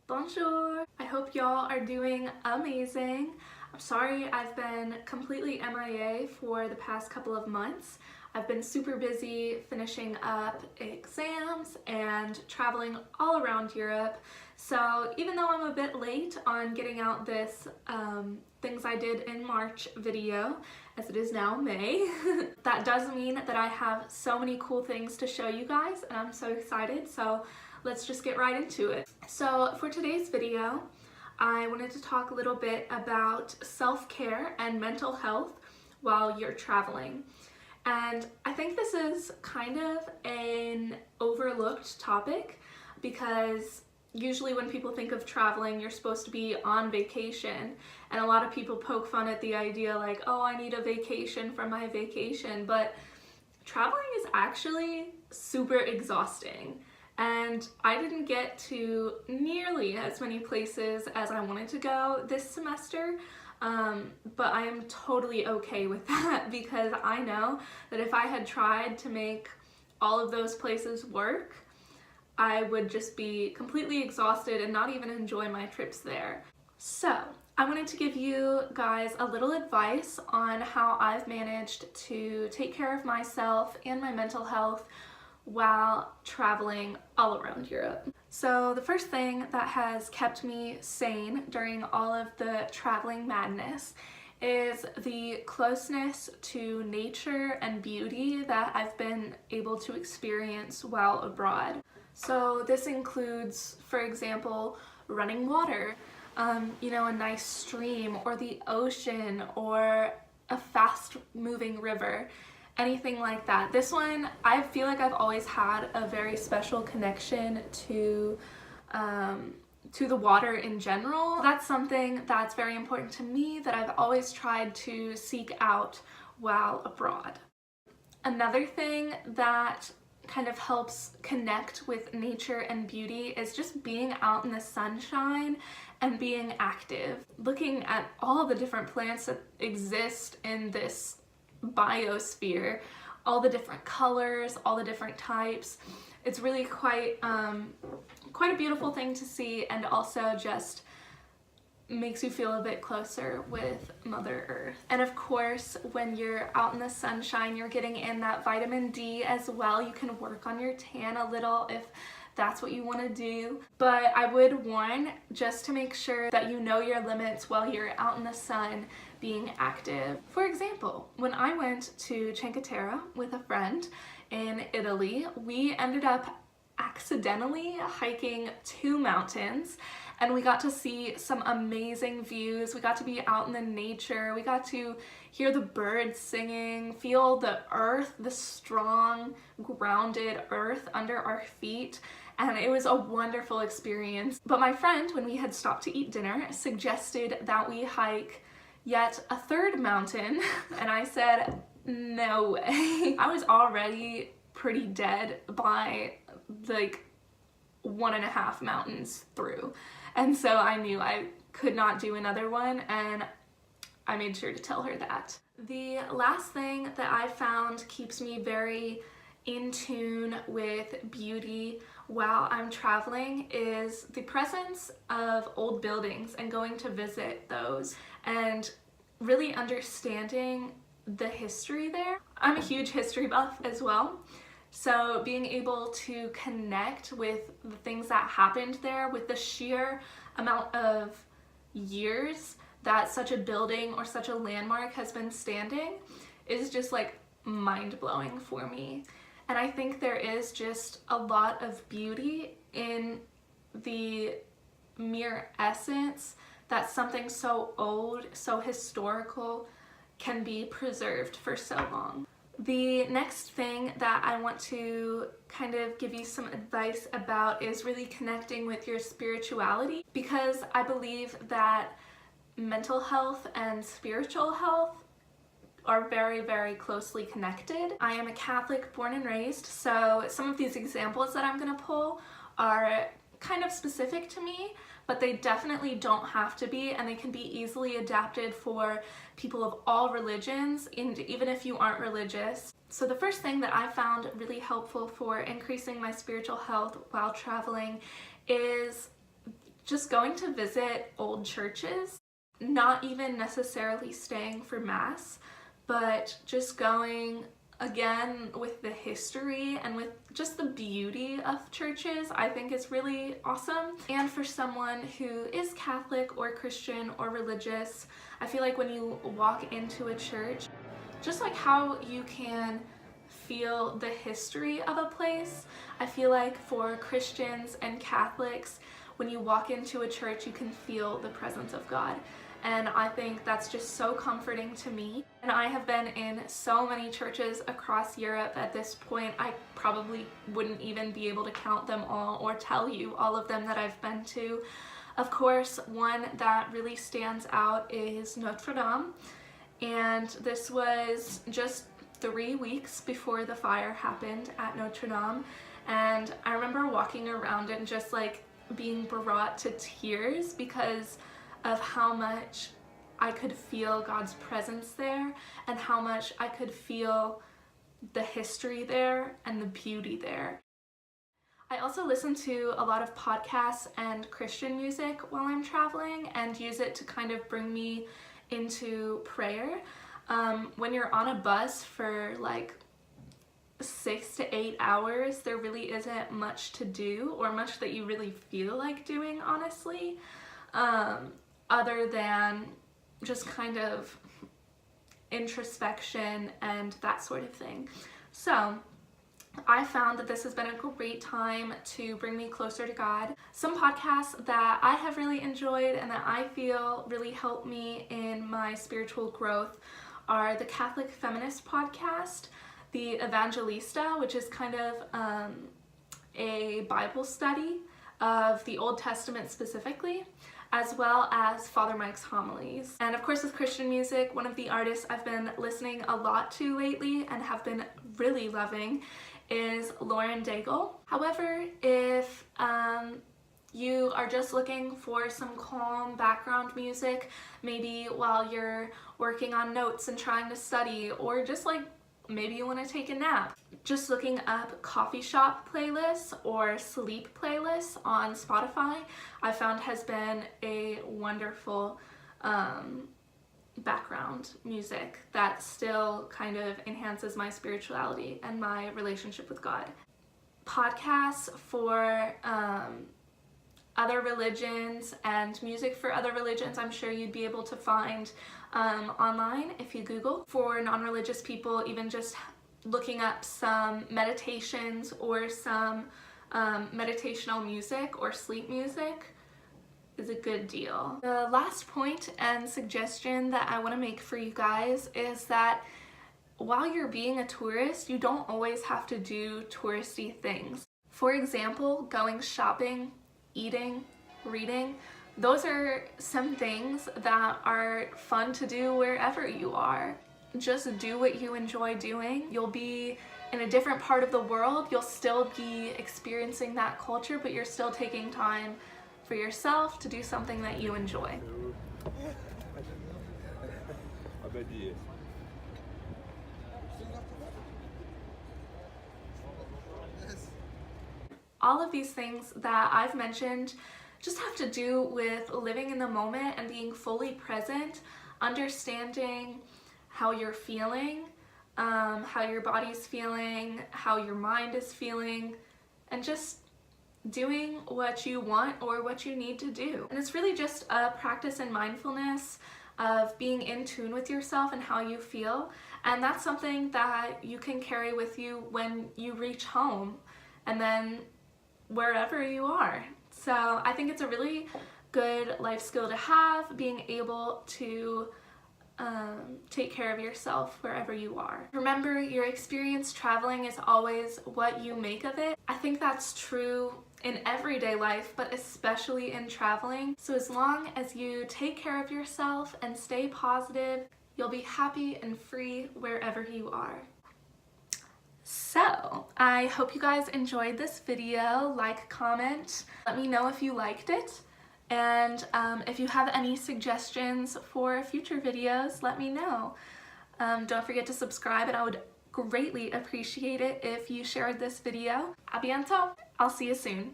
Bonjour! I hope y'all are doing amazing. I'm sorry I've been completely MIA for the past couple of months. I've been super busy finishing up exams and traveling all around Europe. So even though I'm a bit late on getting out this things I did in March video, as it is now May, that does mean that I have so many cool things to show you guys and I'm so excited. So let's just get right into it. So for today's video, I wanted to talk a little bit about self-care and mental health while you're traveling. And I think this is kind of an overlooked topic because usually when people think of traveling, you're supposed to be on vacation. And a lot of people poke fun at the idea like, oh, I need a vacation from my vacation. But traveling is actually super exhausting. And I didn't get to nearly as many places as I wanted to go this semester, but I am totally okay with that because I know that if I had tried to make all of those places work, I would just be completely exhausted and not even enjoy my trips there. So I wanted to give you guys a little advice on how I've managed to take care of myself and my mental health while traveling all around Europe. So the first thing that has kept me sane during all of the traveling madness is the closeness to nature and beauty that I've been able to experience while abroad. So this includes, for example, running water, a nice stream or the ocean or a fast moving river. Anything like that. This one, I feel like I've always had a very special connection to the water in general. That's something that's very important to me that I've always tried to seek out while abroad. Another thing that kind of helps connect with nature and beauty is just being out in the sunshine and being active. Looking at all the different plants that exist in this biosphere, all the different colors, all the different types. It's really quite a beautiful thing to see, and also just makes you feel a bit closer with Mother Earth. And of course, when you're out in the sunshine, you're getting in that vitamin D as well. You can work on your tan a little if that's what you want to do. But I would warn, just to make sure that you know your limits while you're out in the sun being active. For example, when I went to Cinque Terre with a friend in Italy, we ended up accidentally hiking 2 mountains and we got to see some amazing views. We got to be out in the nature. We got to hear the birds singing, feel the earth, the strong, grounded earth under our feet. And it was a wonderful experience. But my friend, when we had stopped to eat dinner, suggested that we hike yet a 3rd mountain. And I said, no way. I was already pretty dead by like 1.5 mountains through. And so I knew I could not do another one, and I made sure to tell her that. The last thing that I found keeps me very in tune with beauty while I'm traveling is the presence of old buildings and going to visit those and really understanding the history there. I'm a huge history buff as well. So being able to connect with the things that happened there, with the sheer amount of years that such a building or such a landmark has been standing, is just like mind-blowing for me. And I think there is just a lot of beauty in the mere essence that something so old, so historical, can be preserved for so long. The next thing that I want to kind of give you some advice about is really connecting with your spirituality, because I believe that mental health and spiritual health are very, very closely connected. I am a Catholic born and raised, so some of these examples that I'm going to pull are kind of specific to me, but they definitely don't have to be, and they can be easily adapted for people of all religions, and even if you aren't religious. So the first thing that I found really helpful for increasing my spiritual health while traveling is just going to visit old churches, not even necessarily staying for mass, but just going again with the history and with just the beauty of churches, I think is really awesome. And for someone who is Catholic or Christian or religious, I feel like when you walk into a church, just like how you can feel the history of a place, I feel like for Christians and Catholics, when you walk into a church, you can feel the presence of God. And I think that's just so comforting to me. And I have been in so many churches across Europe at this point. I probably wouldn't even be able to count them all or tell you all of them that I've been to. Of course, one that really stands out is Notre Dame. And this was just 3 weeks before the fire happened at Notre Dame. And I remember walking around and just like being brought to tears because of how much I could feel God's presence there and how much I could feel the history there and the beauty there. I also listen to a lot of podcasts and Christian music while I'm traveling and use it to kind of bring me into prayer. When you're on a bus for like 6 to 8 hours, there really isn't much to do or much that you really feel like doing, honestly. Other than just kind of introspection and that sort of thing. So I found that this has been a great time to bring me closer to God. Some podcasts that I have really enjoyed and that I feel really help me in my spiritual growth are the Catholic Feminist podcast, the Evangelista, which is kind of a Bible study of the Old Testament specifically, as well as Father Mike's homilies. And of course with Christian music, one of the artists I've been listening a lot to lately and have been really loving is Lauren Daigle. However, if you are just looking for some calm background music, maybe while you're working on notes and trying to study, or just like maybe you want to take a nap, just looking up coffee shop playlists or sleep playlists on Spotify, I found has been a wonderful background music that still kind of enhances my spirituality and my relationship with God. Podcasts for other religions and music for other religions, I'm sure you'd be able to find online if you Google. For non-religious people, even just looking up some meditations or some meditational music or sleep music is a good deal. The last point and suggestion that I want to make for you guys is that while you're being a tourist, you don't always have to do touristy things. For example, going shopping, eating, reading, those are some things that are fun to do wherever you are. Just do what you enjoy doing. You'll be in a different part of the world, you'll still be experiencing that culture, but you're still taking time for yourself to do something that you enjoy. All of these things that I've mentioned just have to do with living in the moment and being fully present, understanding how you're feeling, how your body's feeling, how your mind is feeling, and just doing what you want or what you need to do. And it's really just a practice in mindfulness of being in tune with yourself and how you feel. And that's something that you can carry with you when you reach home and then wherever you are. So I think it's a really good life skill to have, being able to take care of yourself wherever you are. Remember, your experience traveling is always what you make of it. I think that's true in everyday life, but especially in traveling. So as long as you take care of yourself and stay positive, you'll be happy and free wherever you are. So, I hope you guys enjoyed this video. Like, comment, let me know if you liked it. And if you have any suggestions for future videos, let me know. Don't forget to subscribe, and I would greatly appreciate it if you shared this video. A bientôt! I'll see you soon.